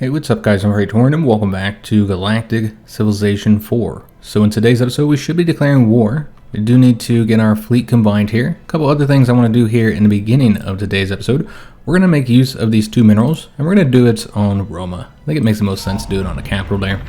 Hey, what's up guys, I'm Praetorian and welcome back to Galactic Civilization 4. So in today's episode we should be declaring war. We do need to get our fleet combined here. A couple other things I want to do here in the beginning of today's episode. We're going to make use of these two minerals and we're going to do it on Roma. I think it makes the most sense to do it on the capital there.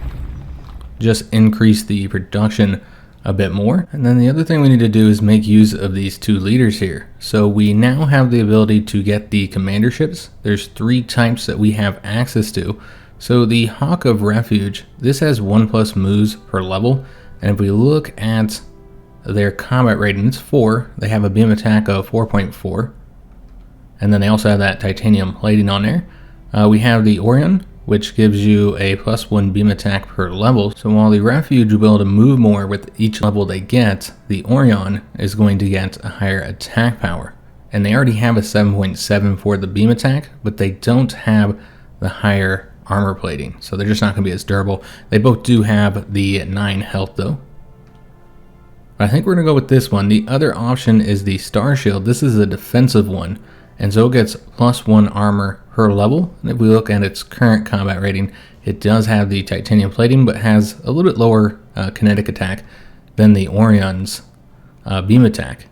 Just increase the production a bit more. And then the other thing we need to do is make use of these two leaders here. So we now have the ability to get the commanderships. There's three types that we have access to. So the Hawk of Refuge, this has 1+ moves per level. And if we look at their combat rating, it's 4. They have a beam attack of 4.4. And then they also have that titanium plating on there. We have the Orion, which gives you a +1 beam attack per level. So while the Refuge will be able to move more with each level they get, the Orion is going to get a higher attack power. And they already have a 7.7 for the beam attack, but they don't have the higher armor plating. So they're just not going to be as durable. They both do have the 9 health though. But I think we're going to go with this one. The other option is the Star Shield. This is a defensive one. And so it gets +1 armor per level. And if we look at its current combat rating, it does have the titanium plating, but has a little bit lower kinetic attack than the Orion's beam attack.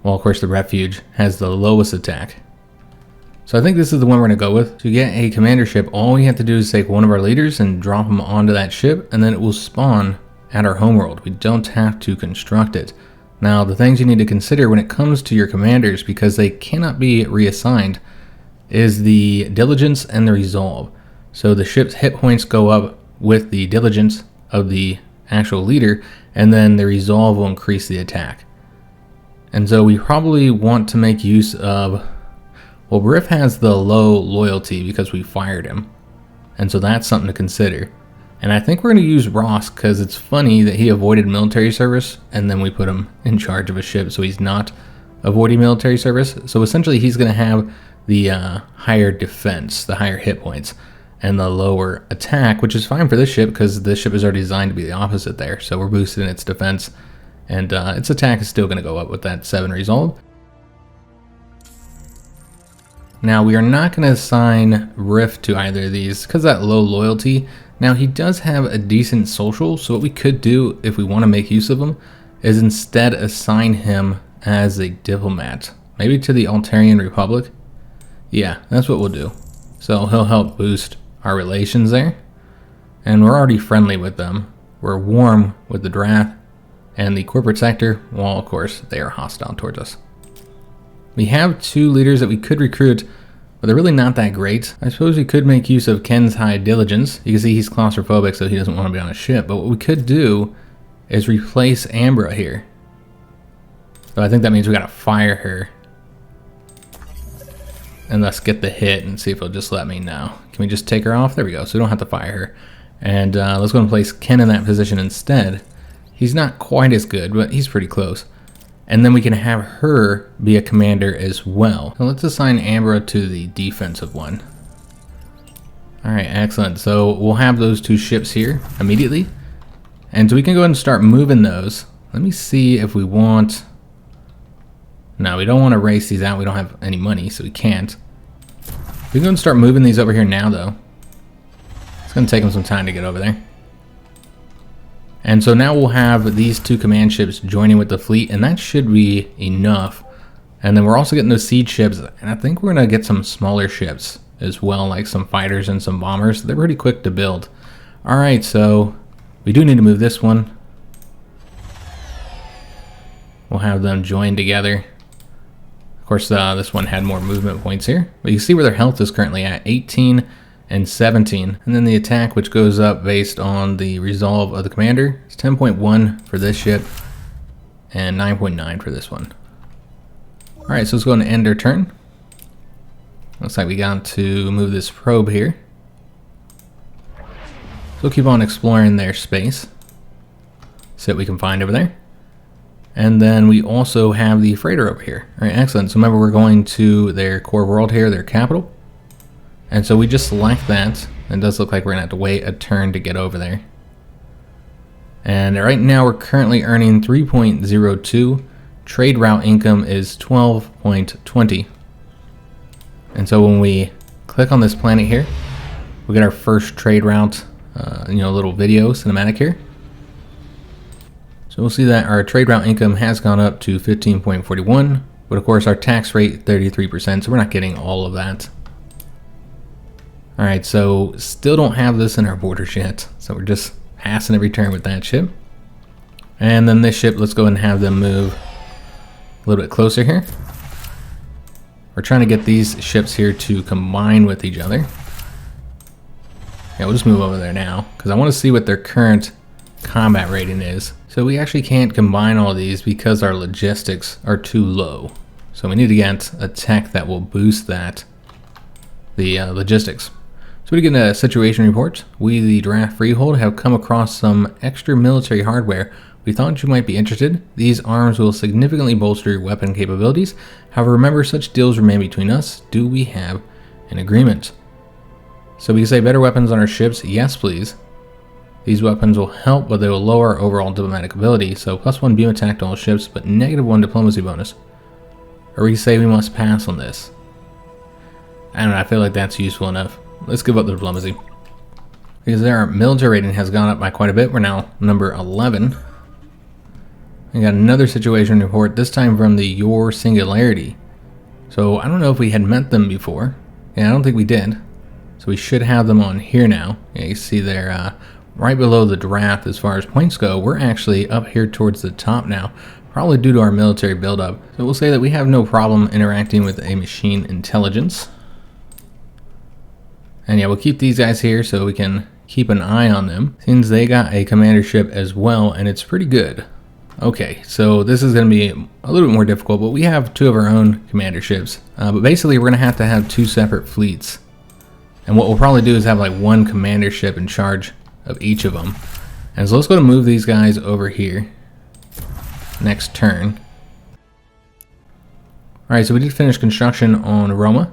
While of course the Refuge has the lowest attack. So I think this is the one we're going to go with. To get a commander ship, all we have to do is take one of our leaders and drop them onto that ship, and then it will spawn at our homeworld. We don't have to construct it. Now, the things you need to consider when it comes to your commanders, because they cannot be reassigned, is the diligence and the resolve. So the ship's hit points go up with the diligence of the actual leader, and then the resolve will increase the attack. And so we probably want to make use of, well, Riff has the low loyalty because we fired him. And so that's something to consider. And I think we're going to use Ross because it's funny that he avoided military service and then we put him in charge of a ship, so he's not avoiding military service. So essentially he's going to have the higher defense, the higher hit points, and the lower attack, which is fine for this ship because this ship is already designed to be the opposite there. So we're boosting its defense, and its attack is still going to go up with that 7 resolve. Now we are not going to assign Riff to either of these because that low loyalty. Now he does have a decent social, so what we could do if we want to make use of him is instead assign him as a diplomat. Maybe to the Altarian Republic. Yeah, that's what we'll do. So he'll help boost our relations there. And we're already friendly with them. We're warm with the Drath and the corporate sector, while of course they are hostile towards us. We have 2 leaders that we could recruit, but they're really not that great. I suppose we could make use of Ken's high diligence. You can see he's claustrophobic, so he doesn't want to be on a ship. But what we could do is replace Ambra here. So I think that means we gotta fire her. And thus get the hit and see if it'll just let me know. Can we just take her off? There we go, so we don't have to fire her. And let's go and place Ken in that position instead. He's not quite as good, but he's pretty close. And then we can have her be a commander as well. So let's assign Ambra to the defensive one. Alright, excellent. So we'll have those 2 ships here immediately. And so we can go ahead and start moving those. Let me see if we want... No, we don't want to race these out. We don't have any money, so we can't. We can go and start moving these over here now, though. It's going to take them some time to get over there. And so now we'll have these 2 command ships joining with the fleet, and that should be enough. And then we're also getting those siege ships, and I think we're going to get some smaller ships as well, like some fighters and some bombers. They're pretty quick to build. Alright, so we do need to move this one. We'll have them join together. Of course, this one had more movement points here, but you see where their health is currently at, 18 and 17. And then the attack, which goes up based on the resolve of the commander, is 10.1 for this ship and 9.9 for this one. Alright, so let's go and end our turn. Looks like we got to move this probe here. So we'll keep on exploring their space. See what we can find over there. And then we also have the freighter over here. Alright, excellent. So remember, we're going to their core world here, their capital. And so we just select that. It does look like we're going to have to wait a turn to get over there. And right now we're currently earning 3.02. Trade route income is 12.20. And so when we click on this planet here, we'll get our first trade route, little video cinematic here. So we'll see that our trade route income has gone up to 15.41, but of course our tax rate 33%, so we're not getting all of that. Alright, so still don't have this in our borders yet, so we're just passing every turn with that ship. And then this ship, let's go ahead and have them move a little bit closer here. We're trying to get these ships here to combine with each other. Yeah, we'll just move over there now, because I want to see what their current combat rating is. So we actually can't combine all these because our logistics are too low. So we need to get a tech that will boost that, the logistics. So we get a situation report. We, the Draft Freehold, have come across some extra military hardware. We thought you might be interested. These arms will significantly bolster your weapon capabilities. However, remember, such deals remain between us. Do we have an agreement? So we can say better weapons on our ships. Yes, please. These weapons will help, but they will lower our overall diplomatic ability. So +1 beam attack to all ships, but -1 diplomacy bonus. Or we say we must pass on this. I don't know, I feel like that's useful enough. Let's give up the diplomacy. Because our military rating has gone up by quite a bit. We're now number 11. We got another situation report, this time from the Your Singularity. So I don't know if we had met them before. Yeah, I don't think we did. So we should have them on here now. Yeah, you see they're right below the draft as far as points go. We're actually up here towards the top now, probably due to our military buildup. So we'll say that we have no problem interacting with a machine intelligence. And yeah, we'll keep these guys here so we can keep an eye on them, since they got a commander ship as well, and it's pretty good. Okay, so this is going to be a little bit more difficult, but we have 2 of our own commander ships. But basically, we're going to have 2 separate fleets. And what we'll probably do is have like 1 commander ship in charge of each of them. And so let's go to move these guys over here next turn. Alright, so we did finish construction on Roma.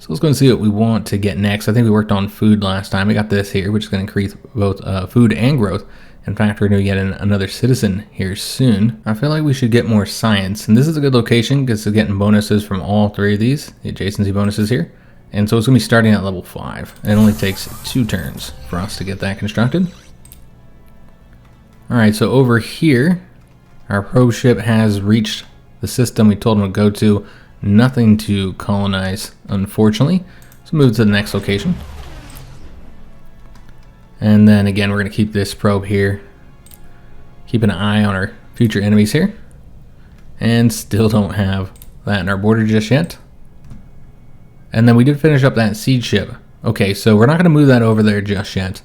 So let's go and see what we want to get next. I think we worked on food last time. We got this here, which is going to increase both food and growth. In fact, we're going to get another citizen here soon. I feel like we should get more science. And this is a good location because we're getting bonuses from all 3 of these, the adjacency bonuses here. And so it's going to be starting at level 5. It only takes 2 turns for us to get that constructed. Alright, so over here, our probe ship has reached the system we told them to go to. Nothing to colonize, unfortunately. So move to the next location. And then again, we're going to keep this probe here. Keep an eye on our future enemies here. And still don't have that in our border just yet. And then we did finish up that siege ship. Okay, so we're not going to move that over there just yet.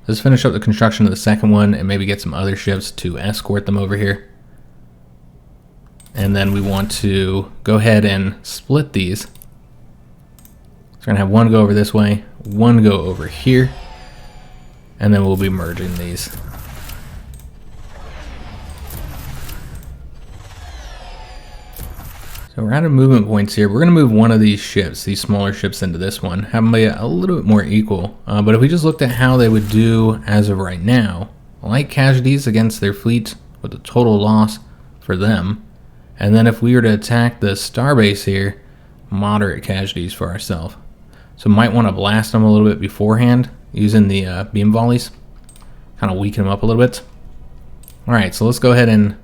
Let's finish up the construction of the second one and maybe get some other ships to escort them over here. And then we want to go ahead and split these. So we're going to have 1 go over this way, 1 go over here. And then we'll be merging these. So we're out of movement points here. We're going to move one of these ships, these smaller ships, into this one. Have them be a little bit more equal. But if we just looked at how they would do as of right now, light casualties against their fleet with a total loss for them. And then if we were to attack the starbase here, moderate casualties for ourselves. So might want to blast them a little bit beforehand using the beam volleys. Kind of weaken them up a little bit. Alright, so let's go ahead and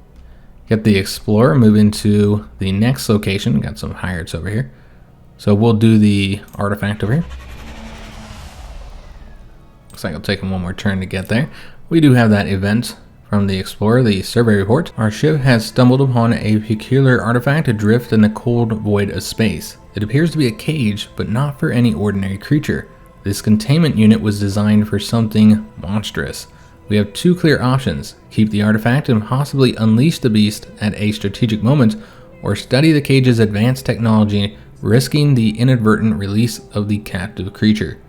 get the Explorer, move into the next location. Got some Hyatts over here. So we'll do the artifact over here. Looks like it'll take them 1 more turn to get there. We do have that event from the Explorer, the survey report. Our ship has stumbled upon a peculiar artifact adrift in the cold void of space. It appears to be a cage, but not for any ordinary creature. This containment unit was designed for something monstrous. We have 2 clear options: keep the artifact and possibly unleash the beast at a strategic moment, or study the cage's advanced technology, risking the inadvertent release of the captive creature.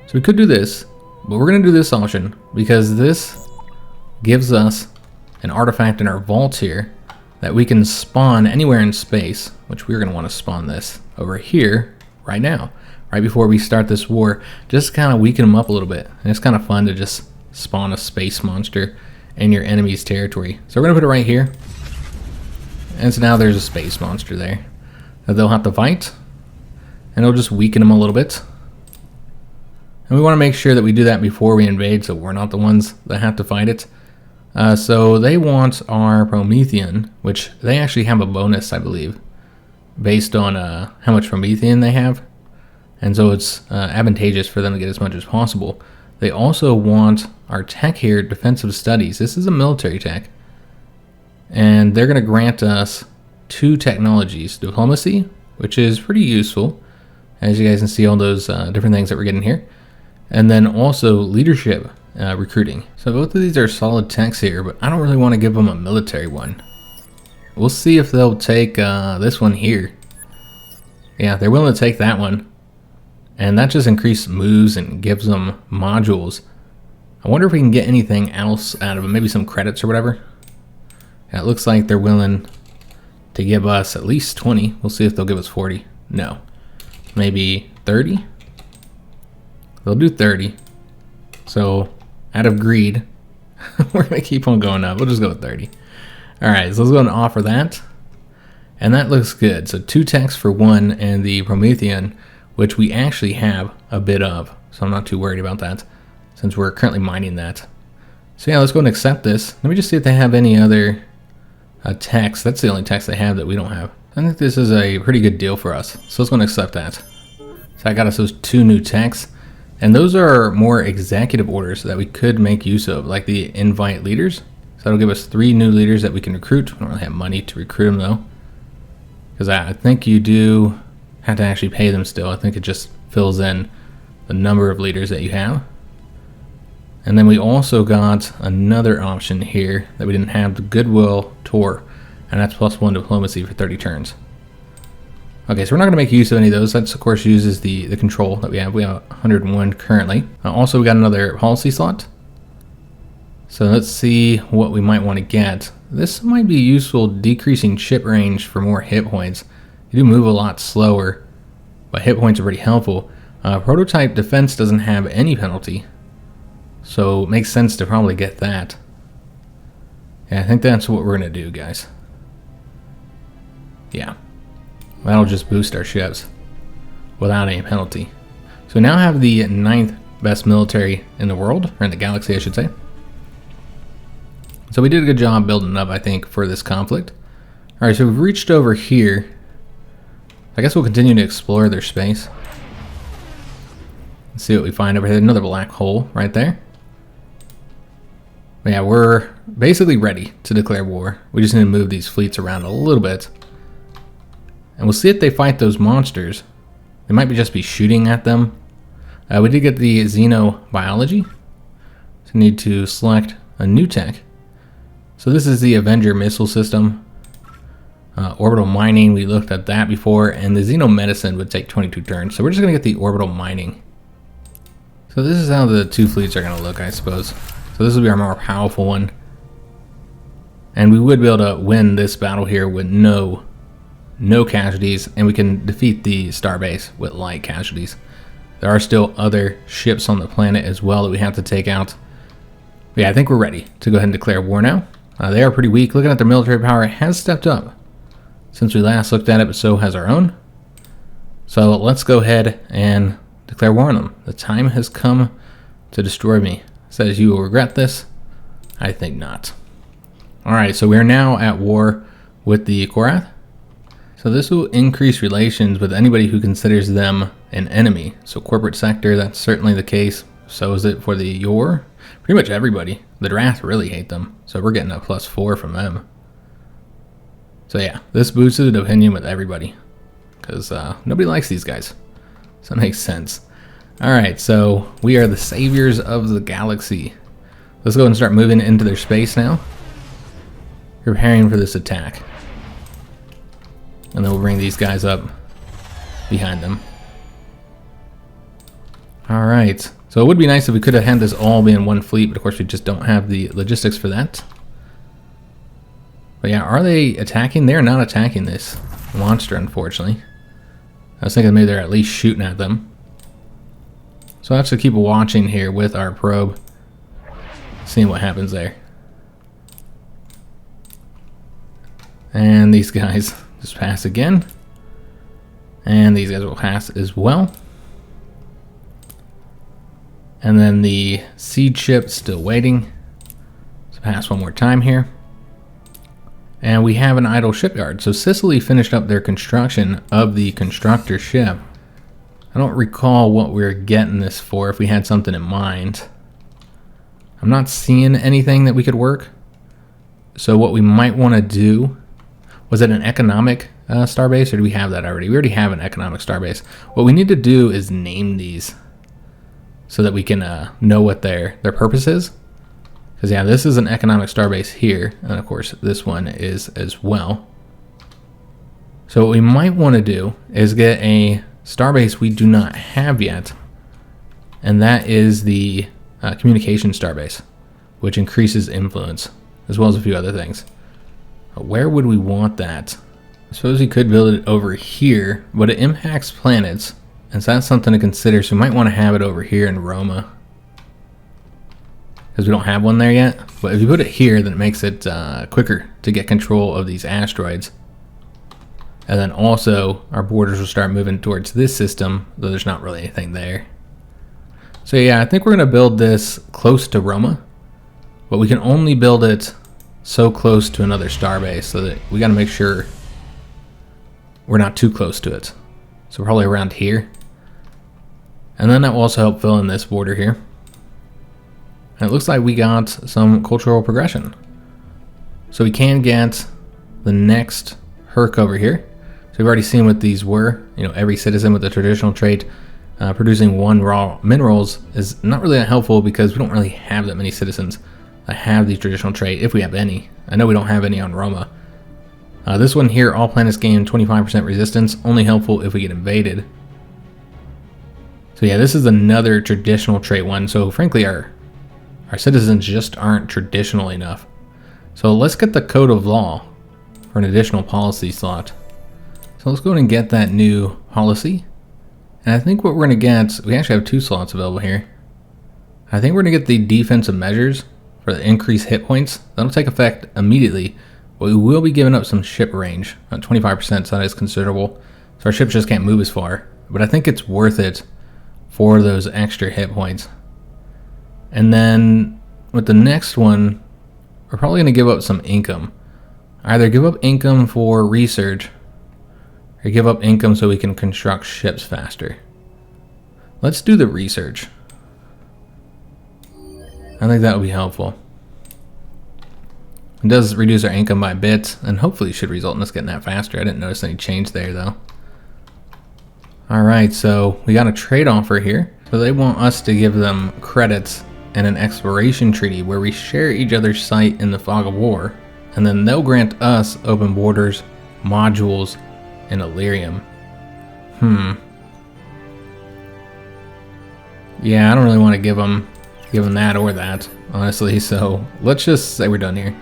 So we could do this, but we're going to do this option because this gives us an artifact in our vault here that we can spawn anywhere in space, which we're going to want to spawn this over here right now, right before we start this war, just kind of weaken them up a little bit. And it's kind of fun to just spawn a space monster in your enemy's territory. So we're going to put it right here. And so now there's a space monster there that they'll have to fight, and it'll just weaken them a little bit. And we want to make sure that we do that before we invade, so we're not the ones that have to fight it. So they want our Promethean, which they actually have a bonus, I believe, based on how much Promethean they have. And so it's advantageous for them to get as much as possible. They also want our tech here, defensive studies. This is a military tech. And they're going to grant us 2 technologies. Diplomacy, which is pretty useful. As you guys can see all those different things that we're getting here. And then also leadership recruiting. So both of these are solid techs here, but I don't really want to give them a military one. We'll see if they'll take this one here. Yeah, they're willing to take that one. And that just increases moves and gives them modules. I wonder if we can get anything else out of them. Maybe some credits or whatever. Yeah, it looks like they're willing to give us at least 20. We'll see if they'll give us 40. No. Maybe 30? They'll do 30. So, out of greed, we're going to keep on going up. We'll just go with 30. Alright, so let's go and offer that. And that looks good. So 2 techs for 1 and the Promethean, which we actually have a bit of. So I'm not too worried about that, since we're currently mining that. So yeah, let's go and accept this. Let me just see if they have any other techs. That's the only techs they have that we don't have. I think this is a pretty good deal for us. So let's go and accept that. So I got us those 2 new techs. And those are more executive orders that we could make use of, like the invite leaders. So that'll give us 3 new leaders that we can recruit. We don't really have money to recruit them though, because I think you do have to actually pay them still. I think it just fills in the number of leaders that you have. And then we also got another option here that we didn't have, the Goodwill Tour, and that's +1 diplomacy for 30 turns. Okay, so we're not going to make use of any of those. That's, of course, uses the control that we have. We have 101 currently. Also, we got another policy slot. So let's see what we might want to get. This might be useful, decreasing ship range for more hit points. You do move a lot slower, but hit points are pretty helpful. Prototype defense doesn't have any penalty, so it makes sense to probably get that. Yeah, I think that's what we're going to do, guys. Yeah. That'll just boost our ships without any penalty. So we now have the 9th best military in the world, or in the galaxy, I should say. So we did a good job building up, I think, for this conflict. Alright, so we've reached over here. I guess we'll continue to explore their space. Let's see what we find over here. Another black hole right there. But yeah, we're basically ready to declare war. We just need to move these fleets around a little bit. And we'll see if they fight those monsters. They might just be shooting at them. We did get the xenobiology. So we need to select a new tech. So this is the Avenger missile system. Orbital mining, we looked at that before. And the xenomedicine would take 22 turns. So we're just going to get the orbital mining. So this is how the 2 fleets are going to look, I suppose. So this will be our more powerful one. And we would be able to win this battle here with no casualties, and we can defeat the starbase with light casualties. There are still other ships on the planet as well that we have to take out. But yeah, I think we're ready to go ahead and declare war now. They are pretty weak. Looking at their military power, it has stepped up since we last looked at it, but so has our own. So let's go ahead and declare war on them. The time has come to destroy me. It says you will regret this. I think not. Alright, so we are now at war with the Korath. So this will increase relations with anybody who considers them an enemy. So corporate sector, that's certainly the case. So is it for the Yor? Pretty much everybody. The Drath really hate them. So we're getting a +4 from them. So yeah, this boosted opinion with everybody. Because nobody likes these guys. So that makes sense. Alright, so we are the saviors of the galaxy. Let's go and start moving into their space now. Preparing for this attack. And then we'll bring these guys up behind them. Alright, so it would be nice if we could have had this all be in one fleet, but of course we just don't have the logistics for that. But yeah, are they attacking? They're not attacking this monster, unfortunately. I was thinking maybe they're at least shooting at them. So I have to keep watching here with our probe, seeing what happens there. And these guys just pass again. And these guys will pass as well. And then the seed ship still waiting. Let's pass one more time here. And we have an idle shipyard. So Sicily finished up their construction of the constructor ship. I don't recall what we were getting this for, if we had something in mind. I'm not seeing anything that we could work. So what we might want to do, was it an economic starbase, or do we have that already? We already have an economic starbase. What we need to do is name these so that we can know what their purpose is. Because yeah, this is an economic starbase here, and of course this one is as well. So what we might want to do is get a starbase we do not have yet, and that is the communication starbase, which increases influence, as well as a few other things. Where would we want that? I suppose we could build it over here, but it impacts planets, and so that's something to consider. So we might want to have it over here in Roma, because we don't have one there yet. But if you put it here, then it makes it quicker to get control of these asteroids. And then also our borders will start moving towards this system, though there's not really anything there. So yeah, I think we're going to build this close to Roma, but we can only build it so close to another starbase, so that we got to make sure we're not too close to it. So probably around here. And then that will also help fill in this border here. And it looks like we got some cultural progression. So we can get the next herc over here. So we've already seen what these were. You know, every citizen with a traditional trait producing 1 raw minerals is not really that helpful, because we don't really have that many citizens that have the traditional trait, if we have any. I know we don't have any on Roma. This one here, all planets gain 25% resistance, only helpful if we get invaded. So yeah, this is another traditional trait one. So frankly, our citizens just aren't traditional enough. So let's get the code of law for an additional policy slot. So let's go ahead and get that new policy. And I think what we're going to get, we actually have 2 slots available here. I think we're going to get the defensive measures for the increased hit points. That'll take effect immediately, but we will be giving up some ship range, 25%, so that is considerable. So our ships just can't move as far, but I think it's worth it for those extra hit points. And then with the next one, we're probably going to give up some income. Either give up income for research, or give up income so we can construct ships faster. Let's do the research. I think that would be helpful. It does reduce our income by a bit, and hopefully should result in us getting that faster. I didn't notice any change there though. Alright, so we got a trade offer here. So they want us to give them credits and an exploration treaty where we share each other's site in the fog of war, and then they'll grant us open borders, modules, and Illyrium. Yeah, I don't really want to give them that or that, honestly, so let's just say we're done here.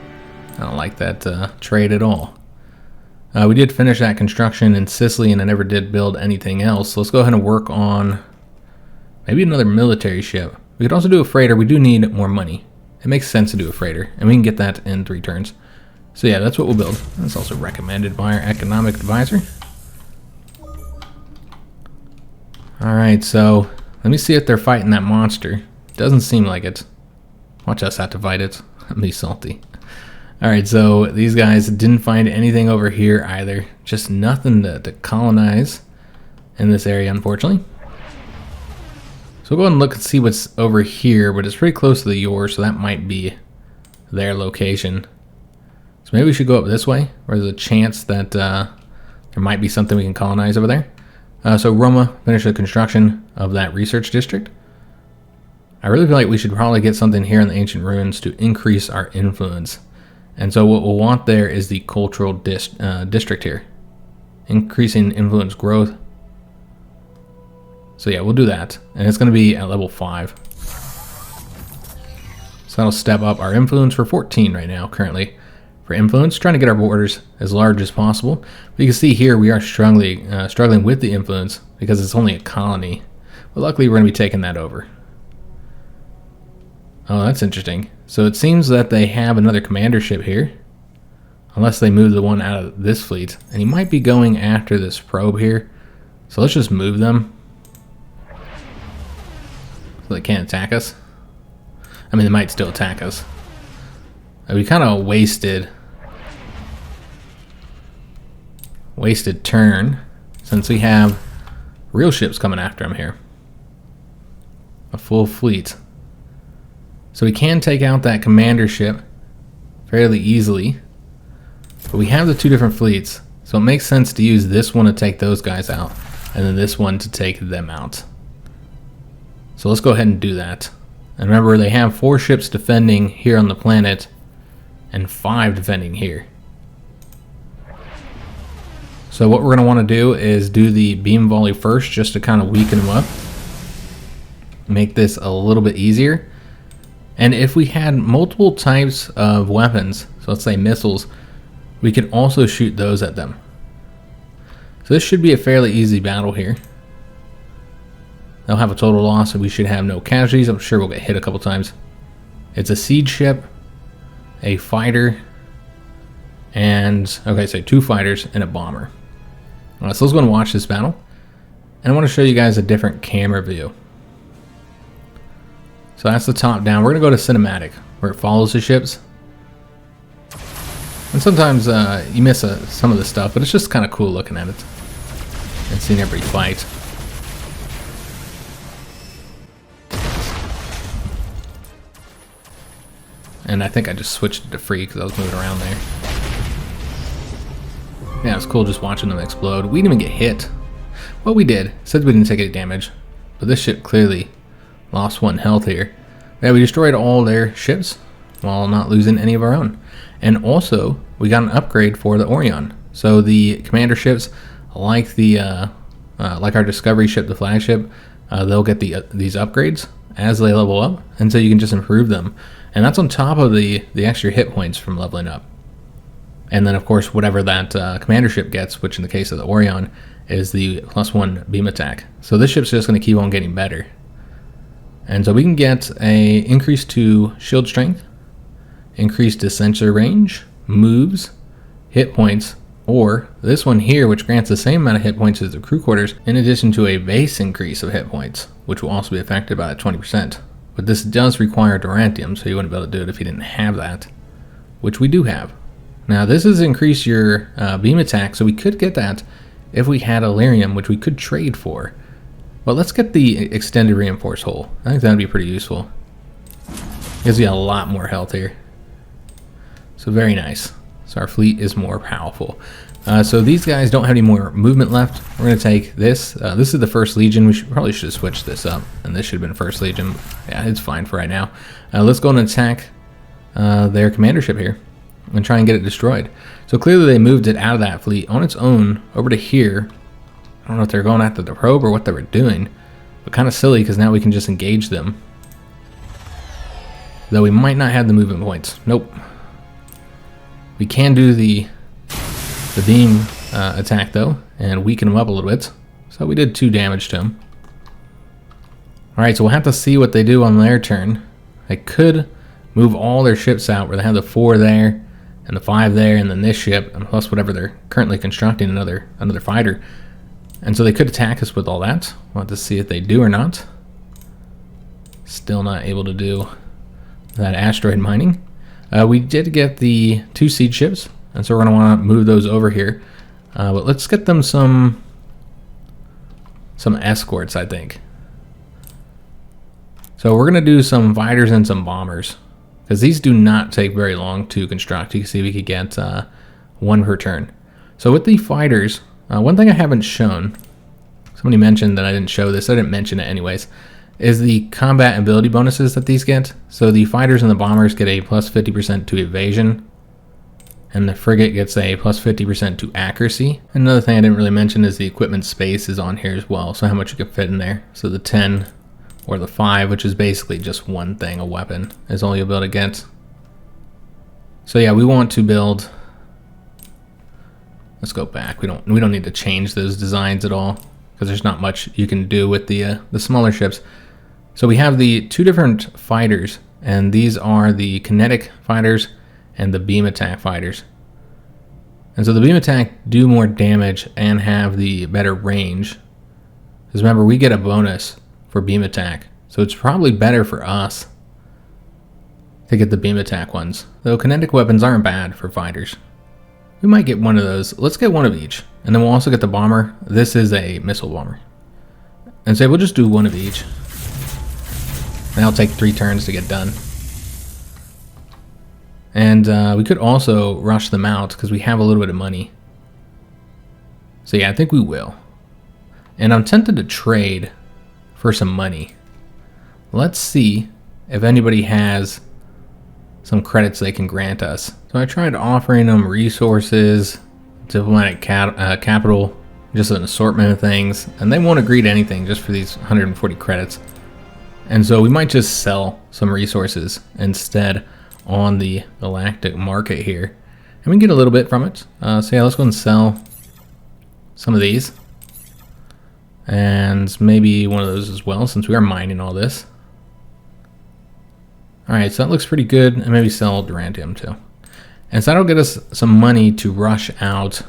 I don't like that trade at all. We did finish that construction in Sicily, and I never did build anything else. So let's go ahead and work on maybe another military ship. We could also do a freighter. We do need more money. It makes sense to do a freighter, and we can get that in 3 turns. So yeah, that's what we'll build. That's also recommended by our economic advisor. Alright, so let me see if they're fighting that monster. Doesn't seem like it. Watch us have to fight it. That'd be salty. Alright, so these guys didn't find anything over here either. Just nothing to colonize in this area, unfortunately. So we'll go ahead and look and see what's over here, but it's pretty close to the yours, so that might be their location. So maybe we should go up this way, where there's a chance that there might be something we can colonize over there. So Roma finished the construction of that research district. I really feel like we should probably get something here in the ancient ruins to increase our influence. And so what we'll want there is the cultural district here. Increasing influence growth. So yeah, we'll do that. And it's going to be at level 5. So that'll step up our influence for 14 right now, currently. For influence, trying to get our borders as large as possible. But you can see here we are struggling with the influence because it's only a colony. But luckily we're going to be taking that over. Oh, that's interesting. So it seems that they have another commander ship here. Unless they move the one out of this fleet. And he might be going after this probe here. So let's just move them. So they can't attack us. I mean, they might still attack us. We kind of wasted turn since we have real ships coming after him here. A full fleet. So we can take out that commander ship fairly easily. But we have the two different fleets, so it makes sense to use this one to take those guys out, and then this one to take them out. So let's go ahead and do that. And remember, they have 4 ships defending here on the planet, and 5 defending here. So what we're going to want to do is do the beam volley first, just to kind of weaken them up. Make this a little bit easier. And if we had multiple types of weapons, so let's say missiles, we can also shoot those at them. So this should be a fairly easy battle here. They'll have a total loss, and we should have no casualties. I'm sure we'll get hit a couple times. It's a siege ship, a fighter, and, okay, so 2 fighters and a bomber. So let's go and watch this battle. And I want to show you guys a different camera view. So that's the top down. We're going to go to cinematic, where it follows the ships. And sometimes you miss some of the stuff, but it's just kind of cool looking at it and seeing every fight. And I think I just switched it to free because I was moving around there. Yeah, it's cool just watching them explode. We didn't even get hit. Well, we did. It said we didn't take any damage, but this ship clearly lost 1 health here. Yeah, we destroyed all their ships while not losing any of our own. And also, we got an upgrade for the Orion. So the commander ships, like the like our Discovery ship, the flagship, they'll get these upgrades as they level up, and so you can just improve them. And that's on top of the extra hit points from leveling up. And then, of course, whatever that commander ship gets, which in the case of the Orion is the +1 beam attack. So this ship's just going to keep on getting better. And so we can get a increase to shield strength, increase to sensor range, moves, hit points, or this one here, which grants the same amount of hit points as the crew quarters, in addition to a base increase of hit points, which will also be affected by that 20%. But this does require Durantium, so you wouldn't be able to do it if you didn't have that, which we do have. Now this is increase your beam attack, so we could get that if we had Illyrium, which we could trade for. But let's get the extended reinforced hull. I think that'd be pretty useful. Gives you a lot more health here. So very nice. So our fleet is more powerful. So these guys don't have any more movement left. We're going to take this. This is the First Legion. We probably should have switched this up. And this should have been First Legion. Yeah, it's fine for right now. Let's go and attack their commander ship here and try and get it destroyed. So clearly they moved it out of that fleet on its own over to here. I don't know if they're going after the probe or what they were doing. But kind of silly because now we can just engage them. Though we might not have the movement points. Nope. We can do the beam attack though and weaken them up a little bit. So we did 2 damage to them. Alright, so we'll have to see what they do on their turn. They could move all their ships out where they have the 4 there and the 5 there and then this ship and plus whatever they're currently constructing, another fighter. And so they could attack us with all that. We'll have to see if they do or not. Still not able to do that asteroid mining. We did get the 2 siege ships, and so we're going to want to move those over here. But let's get them some escorts, I think. So we're going to do some fighters and some bombers, because these do not take very long to construct. You can see we could get 1 per turn. So with the fighters, one thing I haven't shown, somebody mentioned that I didn't show this, I didn't mention it anyways, is the combat ability bonuses that these get. So the fighters and the bombers get a plus 50% to evasion, and the frigate gets a plus 50% to accuracy. Another thing I didn't really mention is the equipment space is on here as well, so how much you can fit in there. So the 10 or the 5, which is basically just one thing, a weapon, is all you'll be able to get. So yeah, we want to build, let's go back. We don't need to change those designs at all because there's not much you can do with the smaller ships. So we have the 2 different fighters, and these are the kinetic fighters and the beam attack fighters. And so the beam attack do more damage and have the better range. Because remember, we get a bonus for beam attack. So it's probably better for us to get the beam attack ones. Though kinetic weapons aren't bad for fighters. We might get one of those. Let's get one of each. And then we'll also get the bomber. This is a missile bomber. And say we'll just do one of each. And that'll take 3 turns to get done. And we could also rush them out because we have a little bit of money. So yeah, I think we will. And I'm tempted to trade for some money. Let's see if anybody has some credits they can grant us. So I tried offering them resources, diplomatic capital, just an assortment of things, and they won't agree to anything just for these 140 credits. And so we might just sell some resources instead on the galactic market here. And we can get a little bit from it. So yeah, let's go and sell some of these. And maybe one of those as well, since we are mining all this. Alright, so that looks pretty good. And maybe sell Durantium too. And so that'll get us some money to rush out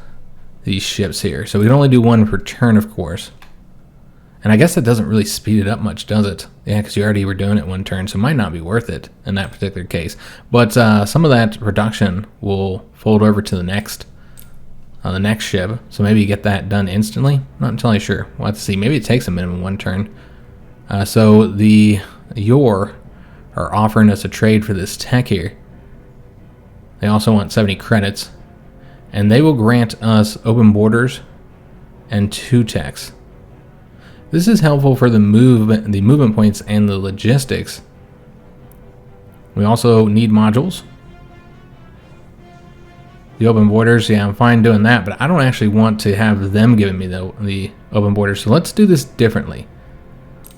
these ships here. So we can only do 1 per turn, of course. And I guess that doesn't really speed it up much, does it? Yeah, because you already were doing it 1 turn, so it might not be worth it in that particular case. But some of that production will fold over to the next ship. So maybe you get that done instantly. Not entirely sure. We'll have to see. Maybe it takes a minimum 1 turn. So the Yor are offering us a trade for this tech here. They also want 70 credits. And they will grant us open borders and 2 techs. This is helpful for the movement points and the logistics. We also need modules. The open borders, yeah, I'm fine doing that, but I don't actually want to have them giving me the open borders. So let's do this differently.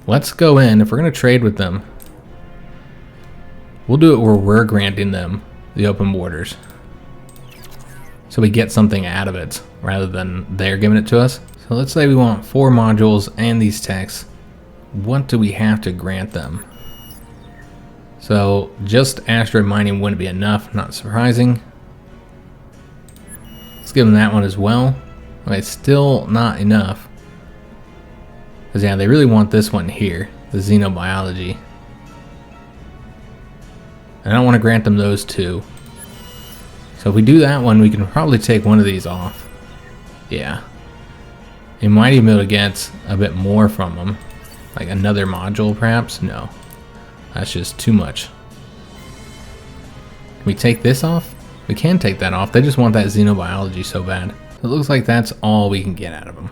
Let's go in, if we're going to trade with them, we'll do it where we're granting them the open borders. So we get something out of it rather than they're giving it to us. So let's say we want 4 modules and these techs. What do we have to grant them? So just asteroid mining wouldn't be enough, not surprising. Let's give them that one as well. Okay, still not enough. Because yeah, they really want this one here, the xenobiology. And I don't want to grant them those 2. So if we do that one, we can probably take one of these off. Yeah. You might even be able to get a bit more from them. Like another module, perhaps? No. That's just too much. Can we take this off? We can take that off. They just want that xenobiology so bad. It looks like that's all we can get out of them.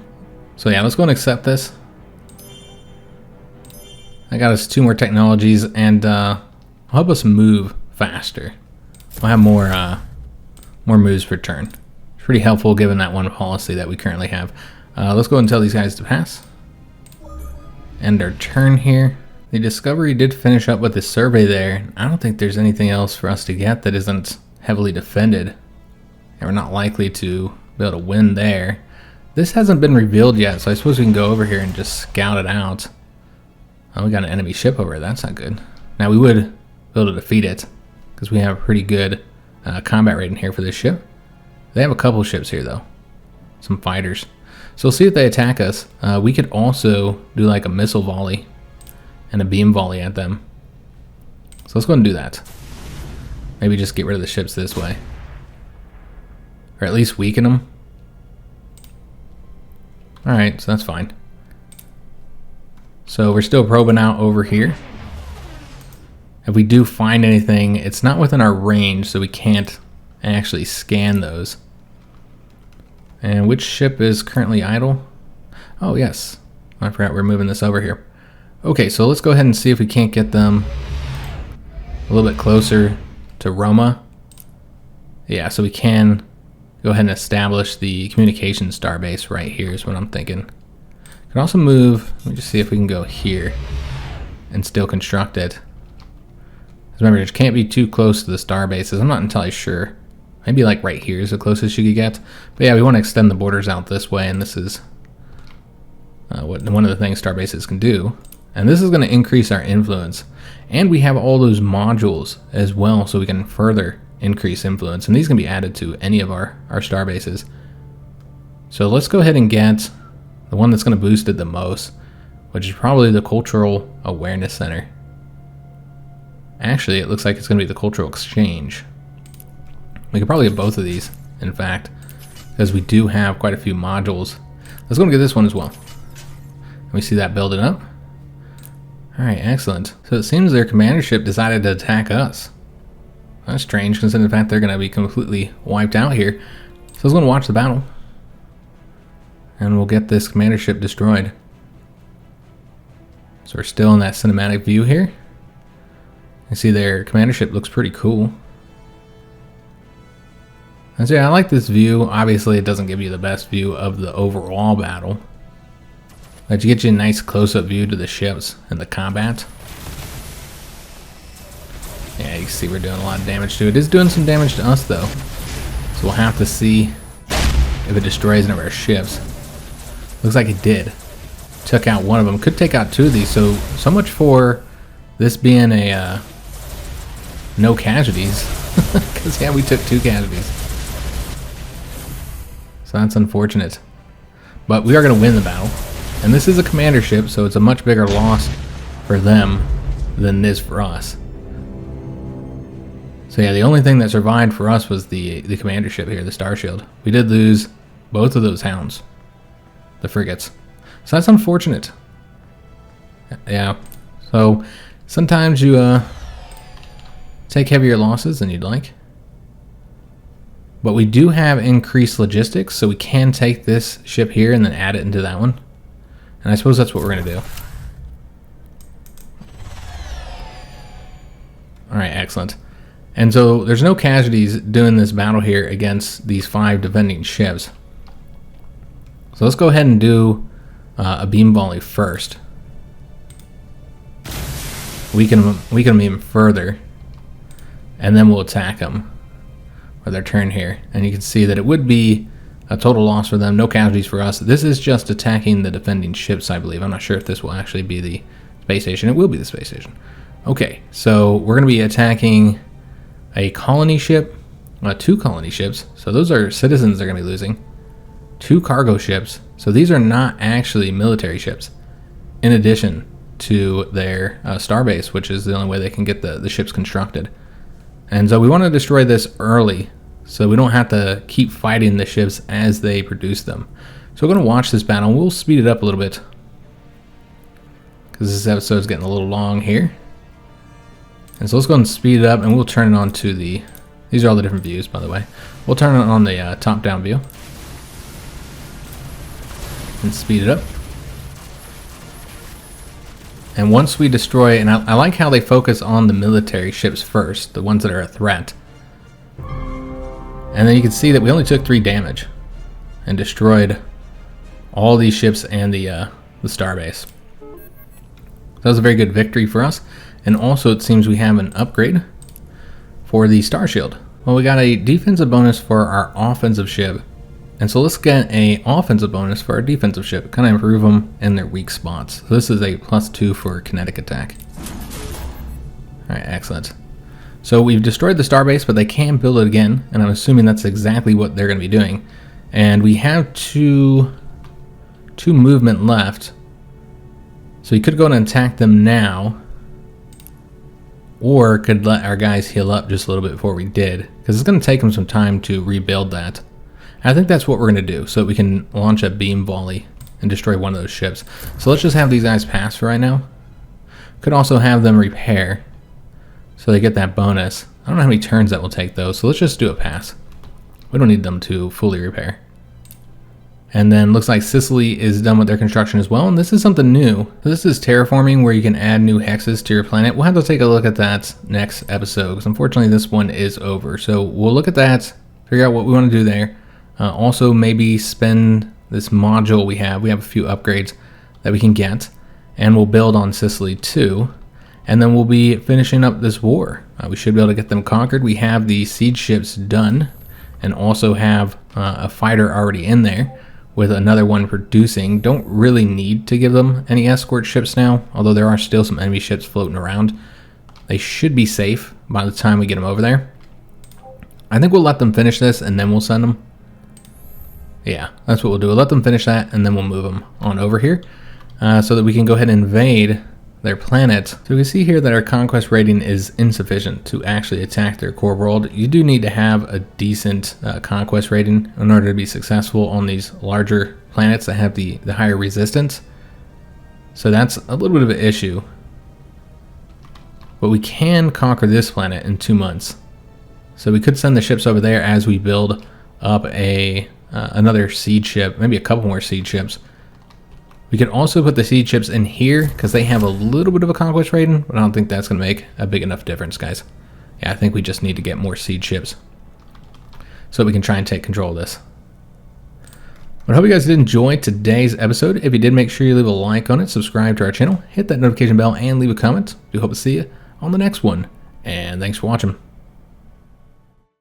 So yeah, let's go and accept this. I got us 2 more technologies and help us move faster. We'll have more moves per turn. It's pretty helpful given that one policy that we currently have. Let's go and tell these guys to pass. End our turn here. The Discovery did finish up with the survey there. I don't think there's anything else for us to get that isn't heavily defended. And we're not likely to be able to win there. This hasn't been revealed yet, so I suppose we can go over here and just scout it out. Oh, we got an enemy ship over there. That's not good. Now we would be able to defeat it because we have a pretty good combat rating here for this ship. They have a couple ships here though. Some fighters. So we'll see if they attack us. We could also do like a missile volley and a beam volley at them. So let's go ahead and do that. Maybe just get rid of the ships this way. Or at least weaken them. Alright, so that's fine. So we're still probing out over here. If we do find anything, it's not within our range, so we can't actually scan those. And which ship is currently idle? Oh, yes. I forgot we're moving this over here. Okay, so let's go ahead and see if we can't get them a little bit closer to Roma. Yeah, so we can go ahead and establish the communication starbase right here is what I'm thinking. Can also move, let me just see if we can go here and still construct it. Remember, it can't be too close to the star bases. I'm not entirely sure. Maybe like right here is the closest you could get. But yeah, we want to extend the borders out this way, and this is what one of the things star bases can do. And this is going to increase our influence. And we have all those modules as well, so we can further increase influence. And these can be added to any of our star bases. So let's go ahead and get the one that's going to boost it the most, which is probably the Cultural Awareness Center. Actually, it looks like it's going to be the Cultural Exchange. We could probably get both of these, in fact, because we do have quite a few modules. Let's go and get this one as well. We see that building up. Alright, excellent. So it seems their commander ship decided to attack us. That's strange, considering the fact they're going to be completely wiped out here. So let's go and watch the battle. And we'll get this commander ship destroyed. So we're still in that cinematic view here. You see their commander ship looks pretty cool. And so yeah, I like this view. Obviously, it doesn't give you the best view of the overall battle. But you get you a nice close-up view to the ships and the combat. Yeah, you can see we're doing a lot of damage to it. It is doing some damage to us, though. So we'll have to see if it destroys any of our ships. Looks like it did. Took out one of them. Could take out two of these. So much for this being a no casualties. Because, yeah, we took 2 casualties. So that's unfortunate. But we are going to win the battle. And this is a commander ship, so it's a much bigger loss for them than it is for us. So yeah, the only thing that survived for us was the commander ship here, the Star Shield. We did lose both of those hounds, the frigates. So that's unfortunate. Yeah. So sometimes you take heavier losses than you'd like. But we do have increased logistics, so we can take this ship here and then add it into that one. And I suppose that's what we're going to do. Alright, excellent. And so there's no casualties doing this battle here against these 5 defending ships. So let's go ahead and do a beam volley first. Weaken them even further. And then we'll attack them for their turn here. And you can see that it would be a total loss for them, no casualties for us. This is just attacking the defending ships, I believe. I'm not sure if this will actually be the space station. It will be the space station. Okay, so we're going to be attacking a colony ship, 2 colony ships. So those are citizens they're going to be losing. 2 cargo ships. So these are not actually military ships. In addition to their starbase, which is the only way they can get the ships constructed. And so we want to destroy this early, so we don't have to keep fighting the ships as they produce them. So we're going to watch this battle. We'll speed it up a little bit, because this episode is getting a little long here. And so let's go ahead and speed it up, and we'll turn it on to the... These are all the different views, by the way. We'll turn it on the top-down view. And speed it up. And once we destroy... And I like how they focus on the military ships first, the ones that are a threat. And then you can see that we only took 3 damage and destroyed all these ships and the starbase. That was a very good victory for us. And also it seems we have an upgrade for the Star Shield. Well, we got a defensive bonus for our offensive ship. And so let's get a offensive bonus for our defensive ship. Kind of improve them in their weak spots. So this is a +2 for kinetic attack. Alright, excellent. So we've destroyed the starbase, but they can build it again. And I'm assuming that's exactly what they're going to be doing. And we have two movement left. So you could go and attack them now. Or could let our guys heal up just a little bit before we did. Because it's going to take them some time to rebuild that. And I think that's what we're going to do. So that we can launch a beam volley and destroy one of those ships. So let's just have these guys pass for right now. Could also have them repair. So they get that bonus. I don't know how many turns that will take though. So let's just do a pass. We don't need them to fully repair. And then looks like Sicily is done with their construction as well. And this is something new. This is terraforming where you can add new hexes to your planet. We'll have to take a look at that next episode because unfortunately this one is over. So we'll look at that, figure out what we want to do there. Also maybe spend this module we have. We have a few upgrades that we can get. And we'll build on Sicily too. And then we'll be finishing up this war. We should be able to get them conquered. We have the siege ships done. And also have a fighter already in there, with another one producing. Don't really need to give them any escort ships now, although there are still some enemy ships floating around. They should be safe by the time we get them over there. I think we'll let them finish this and then we'll send them. Yeah, that's what we'll do. We'll let them finish that and then we'll move them on over here. so that we can go ahead and invade their planet. So we can see here that our conquest rating is insufficient to actually attack their core world. You do need to have a decent conquest rating in order to be successful on these larger planets that have the higher resistance. So that's a little bit of an issue. But we can conquer this planet in 2 months. So we could send the ships over there as we build up another siege ship, maybe a couple more siege ships. We can also put the siege ships in here because they have a little bit of a conquest rating, but I don't think that's going to make a big enough difference, guys. Yeah, I think we just need to get more siege ships so we can try and take control of this. But I hope you guys did enjoy today's episode. If you did, make sure you leave a like on it, subscribe to our channel, hit that notification bell, and leave a comment. We hope to see you on the next one. And thanks for watching.